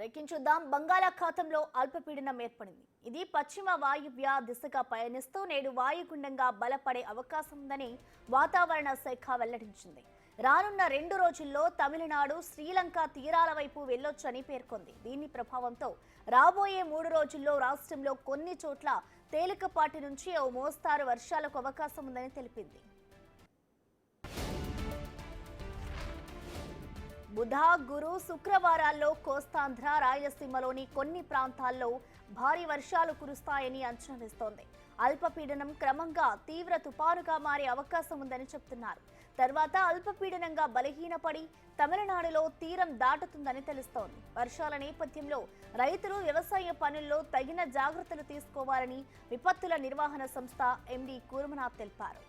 Breaking చూద్దాం. బంగాళాఖాతంలో అల్పపీడనం ఏర్పడింది. ఇది పశ్చిమ వాయువ్య దిశగా పయనిస్తూ నేడు వాయుగుండంగా బలపడే అవకాశం ఉందని వాతావరణ శాఖ వెల్లడించింది. రానున్న 2 రోజుల్లో తమిళనాడు, శ్రీలంక తీరాల వైపు వెళ్లొచ్చని పేర్కొంది. దీని ప్రభావంతో రాబోయే 3 రోజుల్లో రాష్ట్రంలో కొన్ని చోట్ల తేలికపాటి నుంచి ఓ మోస్తారు వర్షాలకు అవకాశం ఉందని తెలిపింది. బుధ, గురు, శుక్రవారాల్లో కోస్తాంధ్ర, రాయలసీమలోని కొన్ని ప్రాంతాల్లో భారీ వర్షాలు కురుస్తాయని అంచనా వేస్తోంది. అల్పపీడనం క్రమంగా తీవ్ర తుపానుగా మారే అవకాశం ఉందని చెబుతున్నారు. తర్వాత అల్పపీడనంగా బలహీనపడి తమిళనాడులో తీరం దాటుతుందని తెలుస్తోంది. వర్షాల నేపథ్యంలో రైతులు వ్యవసాయ పనుల్లో తగిన జాగ్రత్తలు తీసుకోవాలని విపత్తుల నిర్వహణ సంస్థ ఎండీ కూర్మనాథ్ తెలిపారు.